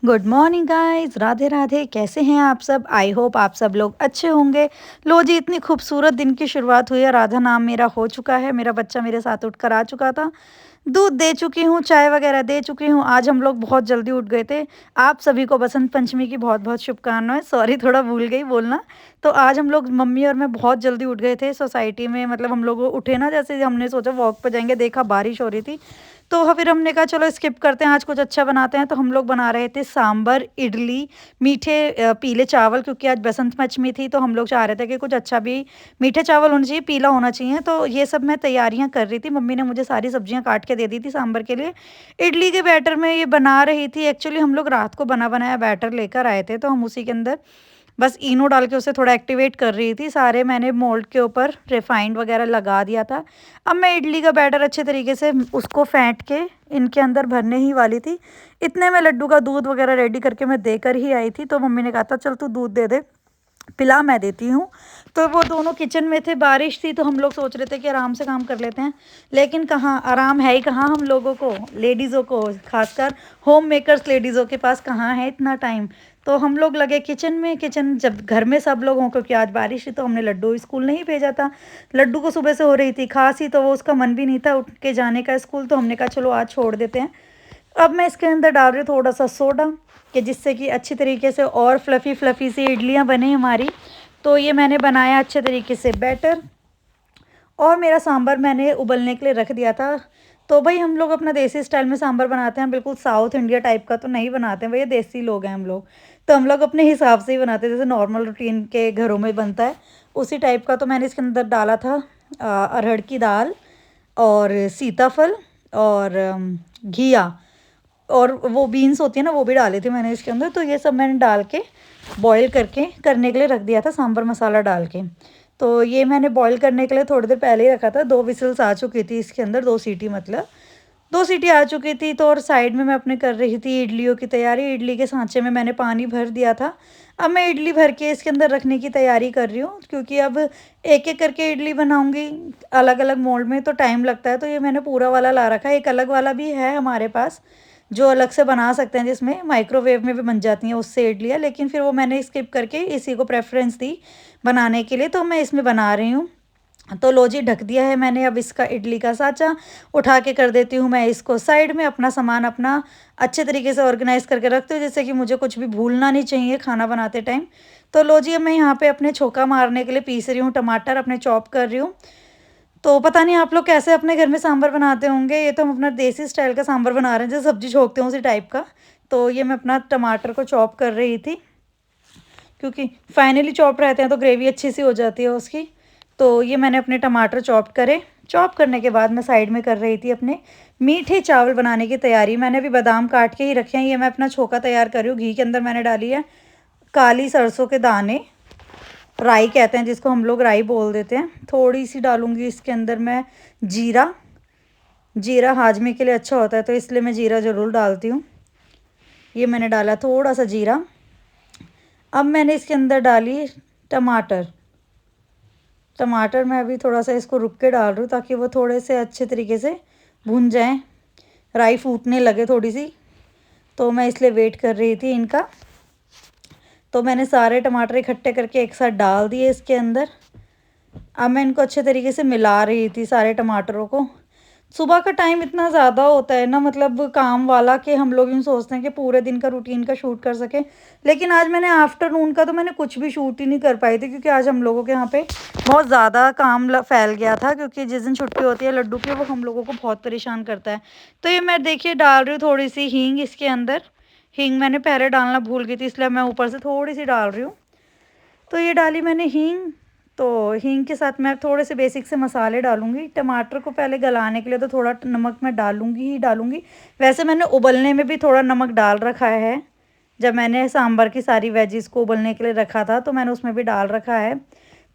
Good morning guys, Radhe Radhe. कैसे हैं आप सब? आई होप आप सब लोग अच्छे होंगे। लो जी, इतनी खूबसूरत दिन की शुरुआत हुई है। राधा नाम मेरा हो चुका है। मेरा बच्चा मेरे साथ उठकर आ चुका था। दूध दे चुकी हूँ, चाय वगैरह दे चुकी हूँ। आज हम लोग बहुत जल्दी उठ गए थे। आप सभी को बसंत पंचमी की बहुत बहुत शुभकामनाएं। सॉरी, थोड़ा भूल गई बोलना। तो आज हम लोग मम्मी और मैं बहुत जल्दी उठ गए थे सोसाइटी में। मतलब हम लोग उठे ना, जैसे हमने सोचा वॉक पर जाएंगे, देखा बारिश हो रही थी। तो फिर हमने कहा चलो स्किप करते हैं, आज कुछ अच्छा बनाते हैं। तो हम लोग बना रहे थे सांबर, इडली, मीठे पीले चावल, क्योंकि आज बसंत पंचमी थी। तो हम लोग चाह रहे थे कि कुछ अच्छा भी मीठे चावल होने चाहिए, पीला होना चाहिए। तो ये सब मैं तैयारियां कर रही थी। मम्मी ने मुझे सारी सब्जियां काट के दे दी थी सांबर के लिए। इडली के बैटर में ये बना रही थी। एक्चुअली हम लोग रात को बना बनाया बैटर लेकर आए थे, तो हम उसी के अंदर बस इनो डाल के उसे थोड़ा एक्टिवेट कर रही थी। सारे मैंने मोल्ड के ऊपर रिफाइंड वगैरह लगा दिया था। अब मैं इडली का बैटर अच्छे तरीके से उसको फेंट के इनके अंदर भरने ही वाली थी। इतने में लड्डू का दूध वगैरह रेडी करके मैं देकर ही आई थी। तो मम्मी ने कहा था चल तू दूध दे दे, पिला मैं देती हूँ। तो वो दोनों किचन में थे, बारिश थी, तो हम लोग सोच रहे थे कि आराम से काम कर लेते हैं। लेकिन कहाँ आराम है ही कहाँ हम लोगों को, लेडीज़ों को, खासकर होम मेकर्स लेडीज़ों के पास कहाँ है इतना टाइम। तो हम लोग लगे किचन में। किचन जब घर में सब लोग हों, क्योंकि आज बारिश थी, तो हमने लड्डू स्कूल नहीं भेजा था। लड्डू को सुबह से हो रही थी खांसी, तो वो उसका मन भी नहीं था उठ के जाने का स्कूल। तो हमने कहा चलो आज छोड़ देते हैं। अब मैं इसके अंदर डाल रही हूँ थोड़ा सा सोडा, कि जिससे कि अच्छी तरीके से और फ्लफ़ी फ्लफ़ी सी इडलियाँ बने हमारी। तो ये मैंने बनाया अच्छे तरीके से बैटर, और मेरा सांभर मैंने उबलने के लिए रख दिया था। तो भाई हम लोग अपना देसी स्टाइल में सांभर बनाते हैं, बिल्कुल साउथ इंडिया टाइप का तो नहीं बनाते हैं। भैया देसी लोग हैं हम लोग, तो हम लोग अपने हिसाब से ही बनाते हैं, जैसे नॉर्मल रूटीन के घरों में बनता है उसी टाइप का। तो मैंने इसके अंदर डाला था अरहर की दाल और सीताफल और घिया, और वो बीन्स होती है ना, वो भी डाली थी मैंने इसके अंदर। तो ये सब मैंने डाल के बॉईल करके करने के लिए रख दिया था, सांभर मसाला डाल के। तो ये मैंने बॉईल करने के लिए थोड़ी देर पहले ही रखा था। 2 विसिल्स आ चुकी थी इसके अंदर, 2 सीटी मतलब 2 सीटी आ चुकी थी। तो और साइड में मैं अपने कर रही थी इडलियों की तैयारी। इडली के सांचे में मैंने पानी भर दिया था। अब मैं इडली भर के इसके अंदर रखने की तैयारी कर रही हूँ, क्योंकि अब एक-एक करके इडली बनाऊँगी अलग-अलग मोल्ड में, तो टाइम लगता है। तो ये मैंने पूरा वाला ला रखा है। एक अलग वाला भी है हमारे पास, जो अलग से बना सकते हैं, जिसमें माइक्रोवेव में भी बन जाती हैं उससे इडलियाँ। लेकिन फिर वो मैंने स्किप करके इसी को प्रेफ़रेंस दी बनाने के लिए, तो मैं इसमें बना रही हूँ। तो लो जी, ढक दिया है मैंने। अब इसका इडली का साँचा उठा के कर देती हूँ मैं इसको साइड में। अपना सामान अपना अच्छे तरीके से ऑर्गेनाइज़ करके रखती हूँ, जिससे कि मुझे कुछ भी भूलना नहीं चाहिए खाना बनाते टाइम। तो लो जी, अब मैं यहाँ पे अपने छोंका मारने के लिए पीस रही हूँ टमाटर, अपने चॉप कर रही हूँ। तो पता नहीं आप लोग कैसे अपने घर में सांभर बनाते होंगे। ये तो हम अपना देसी स्टाइल का सांभर बना रहे हैं, जैसे सब्ज़ी छोंकते हैं उसी टाइप का। तो ये मैं अपना टमाटर को चॉप कर रही थी, क्योंकि फाइनली चॉप रहते हैं तो ग्रेवी अच्छी सी हो जाती है उसकी। तो ये मैंने अपने टमाटर चॉप करे। चॉप करने के बाद मैं साइड में कर रही थी अपने मीठे चावल बनाने की तैयारी। मैंने अभी बादाम काट के ही रखे हैं। ये मैं अपना छोंका तैयार कर रही हूँ। घी के अंदर मैंने डाली है काली सरसों के दाने, राई कहते हैं जिसको, हम लोग राई बोल देते हैं। थोड़ी सी डालूंगी इसके अंदर मैं जीरा। जीरा हाजमे के लिए अच्छा होता है, तो इसलिए मैं जीरा ज़रूर डालती हूँ। ये मैंने डाला थोड़ा सा जीरा। अब मैंने इसके अंदर डाली टमाटर। टमाटर मैं अभी थोड़ा सा इसको रुक के डाल रही हूँ, ताकि वो थोड़े से अच्छे तरीके से भुन जाएं, राई फूटने लगे थोड़ी सी। तो मैं इसलिए वेट कर रही थी इनका। तो मैंने सारे टमाटर इकट्ठे करके एक साथ डाल दिए इसके अंदर। अब मैं इनको अच्छे तरीके से मिला रही थी सारे टमाटरों को। सुबह का टाइम इतना ज़्यादा होता है ना, मतलब काम वाला, कि हम लोग यूँ सोचते हैं कि पूरे दिन का रूटीन का शूट कर सकें। लेकिन आज मैंने आफ्टरनून का तो मैंने कुछ भी शूट ही नहीं कर पाई थी, क्योंकि आज हम लोगों के यहाँ पे बहुत ज़्यादा काम फैल गया था। क्योंकि जिस दिन छुट्टी होती है लड्डू की, वो हम लोगों को बहुत परेशान करता है। तो ये मैं देखिए डाल रही हूँ थोड़ी सी हींग इसके अंदर। हींग मैंने पहले डालना भूल गई थी, इसलिए मैं ऊपर से थोड़ी सी डाल रही हूँ। तो ये डाली मैंने हींग। तो हींग के साथ मैं थोड़े से बेसिक से मसाले डालूंगी। टमाटर को पहले गलाने के लिए तो थोड़ा नमक मैं डालूंगी ही डालूंगी। वैसे मैंने उबलने में भी थोड़ा नमक डाल रखा है। जब मैंने सांभर की सारी वेजिस को उबलने के लिए रखा था, तो मैंने उसमें भी डाल रखा है।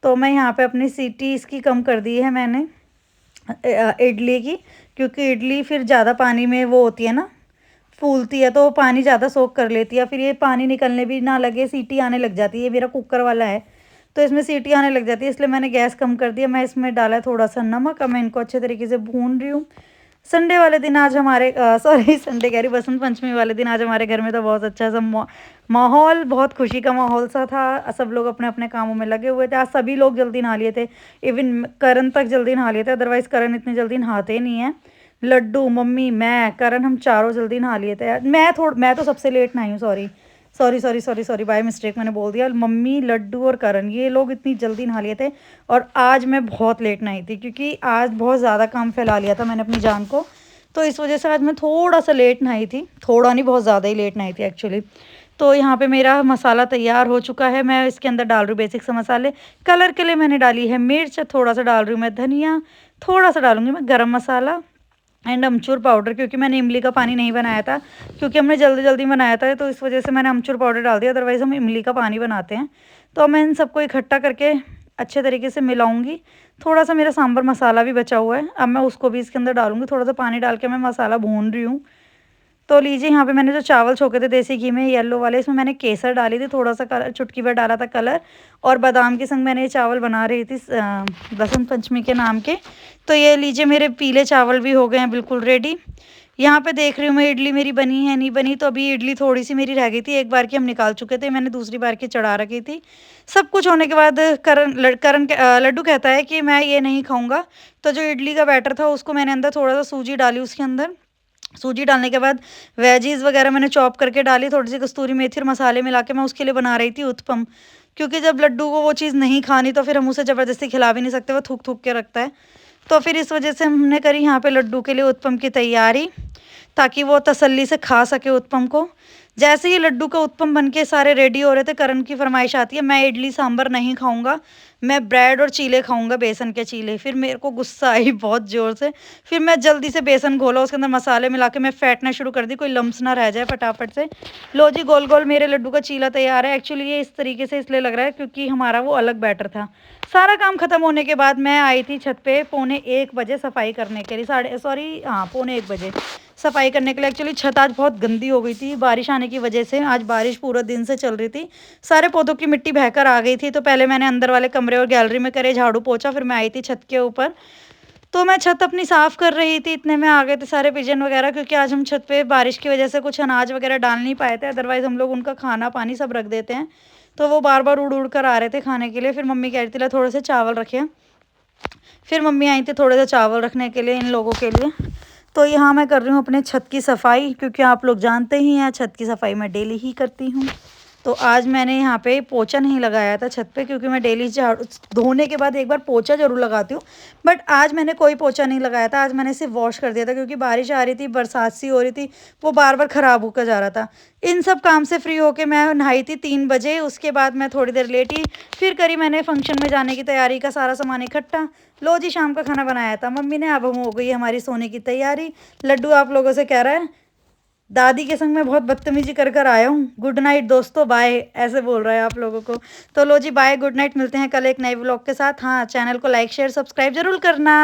तो मैं यहाँ पे अपनी सीटी इसकी कम कर दी है मैंने, इडली की। क्योंकि इडली फिर ज़्यादा पानी में वो होती है ना, फूलती है, तो वो पानी ज़्यादा सोख कर लेती है। फिर ये पानी निकलने भी ना लगे, सीटी आने लग जाती है। ये मेरा कुकर वाला है, तो इसमें सीटी आने लग जाती है, इसलिए मैंने गैस कम कर दिया। मैं इसमें डाला है थोड़ा सा नमक। अब मैं इनको अच्छे तरीके से भून रही हूँ। संडे वाले दिन आज हमारे सॉरी संडे कह रही, बसंत पंचमी वाले दिन आज हमारे घर में तो बहुत अच्छा सा माहौल, बहुत खुशी का माहौल सा था। सब लोग अपने अपने कामों में लगे हुए थे। आज सभी लोग जल्दी नहा लिए थे, इवन करण तक जल्दी नहा लिए थे, अदरवाइज़ करण इतनी जल्दी नहाते ही नहीं है। लड्डू, मम्मी, मैं, करण, हम चारों जल्दी नहा लिए थे। मैं तो सबसे लेट नहाई हूँ, sorry sorry sorry sorry sorry, by mistake मैंने बोल दिया। मम्मी, लड्डू और करण ये लोग इतनी जल्दी नहा लिए थे। और आज मैं बहुत लेट नहाई थी क्योंकि आज बहुत ज़्यादा काम फैला लिया था मैंने अपनी जान को, तो इस वजह से आज मैं थोड़ा सा लेट नहाई थी। थोड़ा नहीं, बहुत ज़्यादा ही लेट नहाई थी एक्चुअली। तो यहाँ पे मेरा मसाला तैयार हो चुका है। मैं इसके अंदर डाल रही हूँ बेसिक से मसाले। कलर के लिए मैंने डाली है मिर्च, थोड़ा सा डाल रही हूँ मैं धनिया, थोड़ा सा डालूंगी मैं गरम मसाला एंड अमचूर पाउडर, क्योंकि मैंने इमली का पानी नहीं बनाया था, क्योंकि हमने जल्दी जल्दी बनाया था, तो इस वजह से मैंने अमचूर पाउडर डाल दिया, अदरवाइज़ हम इमली का पानी बनाते हैं। तो मैं इन सबको इकट्ठा करके अच्छे तरीके से मिलाऊंगी। थोड़ा सा मेरा सांभर मसाला भी बचा हुआ है, अब मैं उसको भी इसके अंदर डालूंगी। थोड़ा सा पानी डाल के मैं मसाला भून रही हूँ। तो लीजिए, यहाँ पे मैंने जो चावल छोके थे देसी घी में येलो वाले, इसमें मैंने केसर डाली थी, थोड़ा सा कलर, चुटकी भर डाला था कलर, और बादाम के संग मैंने ये चावल बना रही थी बसंत पंचमी के नाम के। तो ये लीजिए, मेरे पीले चावल भी हो गए हैं बिल्कुल रेडी। यहाँ पे देख रही हूँ मैं इडली मेरी बनी है नहीं बनी, तो अभी इडली थोड़ी सी मेरी रह गई थी। एक बार की हम निकाल चुके थे, मैंने दूसरी बार की चढ़ा रखी थी। सब कुछ होने के बाद लड्डू कहता है कि मैं ये नहीं खाऊंगा। तो जो इडली का बैटर था उसको मैंने अंदर थोड़ा सा सूजी डाली, उसके अंदर सूजी डालने के बाद वेजीज़ वगैरह मैंने चॉप करके डाली, थोड़ी सी कस्तूरी मेथी और मसाले मिला के मैं उसके लिए बना रही थी उत्पम। क्योंकि जब लड्डू को वो चीज़ नहीं खानी तो फिर हम उसे ज़बरदस्ती खिला भी नहीं सकते, वो थूक थूक के रखता है। तो फिर इस वजह से हमने करी यहाँ पे लड्डू के लिए उत्पम की तैयारी, ताकि वो तसल्ली से खा सके उत्पम को। जैसे ही लड्डू का उत्पम बन के सारे रेडी हो रहे थे, करण की फरमाइश आती है मैं इडली सांभर नहीं खाऊंगा, मैं ब्रेड और चीले खाऊंगा, बेसन के चीले। फिर मेरे को गुस्सा आई बहुत ज़ोर से। फिर मैं जल्दी से बेसन घोला, उसके अंदर मसाले मिला के मैं फेंटना शुरू कर दी, कोई लम्स ना रह जाए फटाफट से। लो जी, गोल गोल मेरे लड्डू का चीला तैयार है। एक्चुअली ये इस तरीके से इसलिए लग रहा है क्योंकि हमारा वो अलग बैटर था। सारा काम ख़त्म होने के बाद मैं आई थी छत पे 1:45 सफाई करने के लिए, हाँ 1:45 सफाई करने के लिए। एक्चुअली छत आज बहुत गंदी हो गई थी बारिश आने की वजह से। आज बारिश पूरा दिन से चल रही थी, सारे पौधों की मिट्टी बहकर आ गई थी। तो पहले मैंने अंदर वाले कमरे और गैलरी में करे झाड़ू पोछा, फिर मैं आई थी छत के ऊपर। तो मैं छत अपनी साफ़ कर रही थी, इतने में आ गए थे सारे पिजन वगैरह, क्योंकि आज हम छत पे बारिश की वजह से कुछ अनाज वगैरह डाल नहीं पाए थे, अदरवाइज़ हम लोग उनका खाना पानी सब रख देते हैं। तो वो बार बार उड़ उड़ कर आ रहे थे खाने के लिए। फिर मम्मी कह रही थी ला थोड़े से चावल रखे। फिर मम्मी आई थी थोड़े से चावल रखने के लिए इन लोगों के लिए। तो यहाँ मैं कर रही हूँ अपने छत की सफाई, क्योंकि आप लोग जानते ही हैं छत की सफाई मैं डेली ही करती हूँ। तो आज मैंने यहाँ पे पोछा नहीं लगाया था छत पे, क्योंकि मैं डेली झाड़ू धोने के बाद एक बार पोछा ज़रूर लगाती हूँ। बट आज मैंने कोई पोछा नहीं लगाया था, आज मैंने सिर्फ वॉश कर दिया था, क्योंकि बारिश आ रही थी, बरसात सी हो रही थी, वो बार बार ख़राब होकर जा रहा था। इन सब काम से फ्री होके मैं नहाई थी 3 बजे। उसके बाद मैं थोड़ी देर लेटी, फिर करी मैंने फंक्शन में जाने की तैयारी का सारा सामान इकट्ठा। लो जी, शाम का खाना बनाया था मम्मी ने, अब हम हो गई हमारी सोने की तैयारी। लड्डू आप लोगों से कह रहा है दादी के संग मैं बहुत बदतमीजी कर कर आया हूँ, गुड नाइट दोस्तों, बाय, ऐसे बोल रहा है आप लोगों को। तो लो जी, बाय, गुड नाइट, मिलते हैं कल एक नए व्लॉग के साथ। हाँ, चैनल को लाइक शेयर सब्सक्राइब जरूर करना।